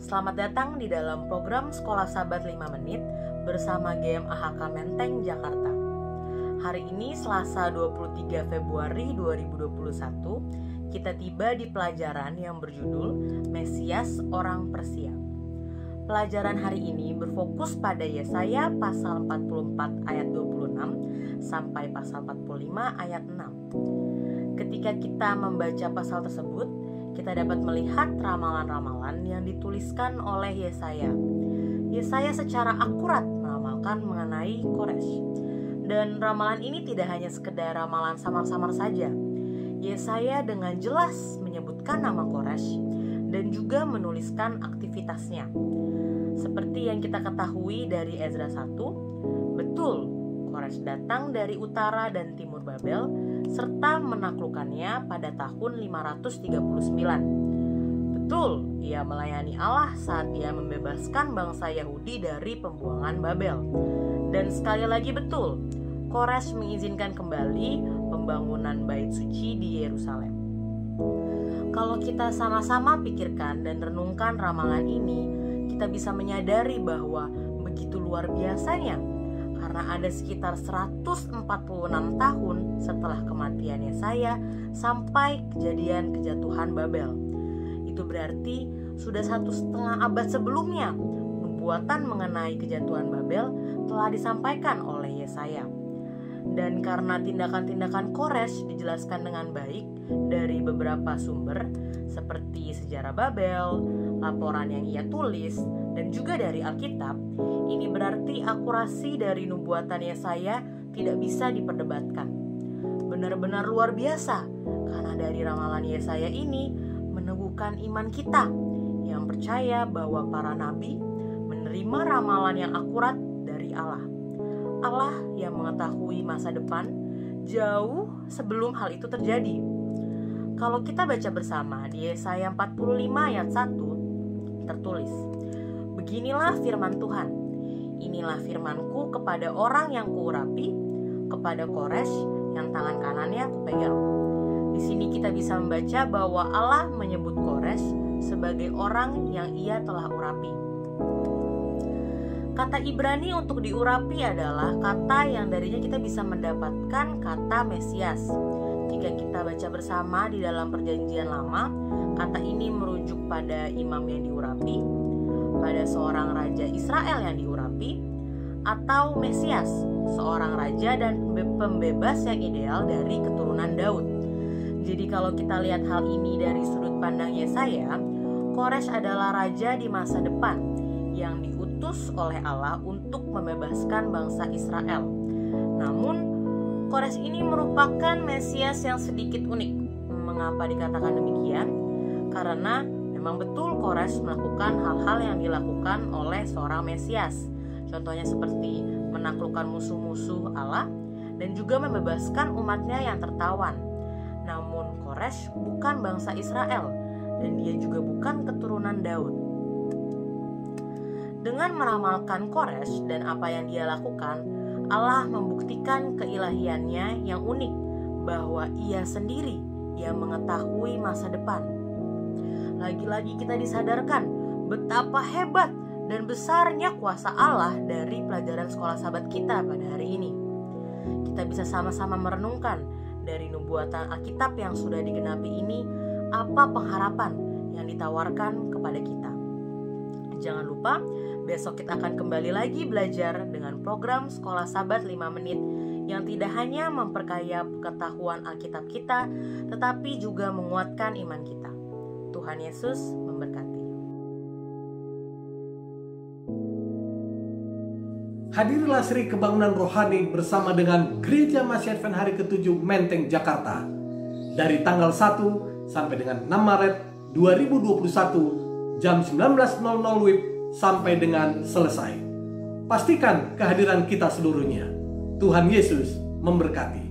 Selamat datang di dalam program Sekolah Sabat 5 Menit bersama GM AHK Menteng, Jakarta. Hari ini Selasa 23 Februari 2021, kita tiba di pelajaran yang berjudul Mesias Orang Persia. Pelajaran hari ini berfokus pada Yesaya pasal 44 ayat 26 sampai pasal 45 ayat 6. Ketika kita membaca pasal tersebut, kita dapat melihat ramalan-ramalan yang dituliskan oleh Yesaya. Yesaya secara akurat meramalkan mengenai Kores. Dan ramalan ini tidak hanya sekedar ramalan samar-samar saja. Yesaya dengan jelas menyebutkan nama Kores dan juga menuliskan aktivitasnya. Seperti yang kita ketahui dari Ezra 1, betul Kores datang dari utara dan timur Babel serta menaklukkannya pada tahun 539. Betul, ia melayani Allah saat ia membebaskan bangsa Yahudi dari pembuangan Babel. Dan sekali lagi betul, Kores mengizinkan kembali pembangunan bait suci di Yerusalem. Kalau kita sama-sama pikirkan dan renungkan ramalan ini, kita bisa menyadari bahwa begitu luar biasanya, karena ada sekitar 146 tahun setelah kematian Yesaya sampai kejadian kejatuhan Babel. Itu berarti sudah 1,5 abad sebelumnya nubuatan mengenai kejatuhan Babel telah disampaikan oleh Yesaya. Dan karena tindakan-tindakan Kores dijelaskan dengan baik dari beberapa sumber seperti sejarah Babel, laporan yang ia tulis, dan juga dari Alkitab, ini berarti akurasi dari nubuatan Yesaya tidak bisa diperdebatkan. Benar-benar luar biasa, karena dari ramalan Yesaya ini meneguhkan iman kita yang percaya bahwa para nabi menerima ramalan yang akurat dari Allah. Allah yang mengetahui masa depan jauh sebelum hal itu terjadi. Kalau kita baca bersama di Yesaya 45 ayat 1 tertulis, "Beginilah firman Tuhan, inilah firmanku kepada orang yang kuurapi, kepada Kores yang tangan kanannya kupegang." Di sini kita bisa membaca bahwa Allah menyebut Kores sebagai orang yang ia telah urapi. Kata Ibrani untuk diurapi adalah kata yang darinya kita bisa mendapatkan kata Mesias. Jika kita baca bersama di dalam Perjanjian Lama, kata ini merujuk pada imam yang diurapi, pada seorang raja Israel yang diurapi, atau Mesias, seorang raja dan pembebas yang ideal dari keturunan Daud. Jadi kalau kita lihat hal ini dari sudut pandang Yesaya, Kores adalah raja di masa depan yang diutus oleh Allah untuk membebaskan bangsa Israel. Namun, Kores ini merupakan Mesias yang sedikit unik. Mengapa dikatakan demikian? Karena memang betul Kores melakukan hal-hal yang dilakukan oleh seorang Mesias. Contohnya seperti menaklukkan musuh-musuh Allah dan juga membebaskan umatnya yang tertawan. Namun Kores bukan bangsa Israel dan dia juga bukan keturunan Daud. Dengan meramalkan Kores dan apa yang dia lakukan, Allah membuktikan keilahiannya yang unik, bahwa ia sendiri yang mengetahui masa depan. Lagi-lagi kita disadarkan betapa hebat dan besarnya kuasa Allah dari pelajaran sekolah sahabat kita pada hari ini. Kita bisa sama-sama merenungkan dari nubuatan Alkitab yang sudah digenapi ini, apa pengharapan yang ditawarkan kepada kita. Jangan lupa, besok kita akan kembali lagi belajar dengan program Sekolah Sabat 5 Menit yang tidak hanya memperkaya pengetahuan Alkitab kita, tetapi juga menguatkan iman kita. Tuhan Yesus memberkati. Hadirilah Seri Kebangunan Rohani bersama dengan Gereja Masih Advent Hari ke-7 Menteng, Jakarta. Dari tanggal 1 sampai dengan 6 Maret 2021, jam 19.00 WIB sampai dengan selesai. Pastikan kehadiran kita seluruhnya. Tuhan Yesus memberkati.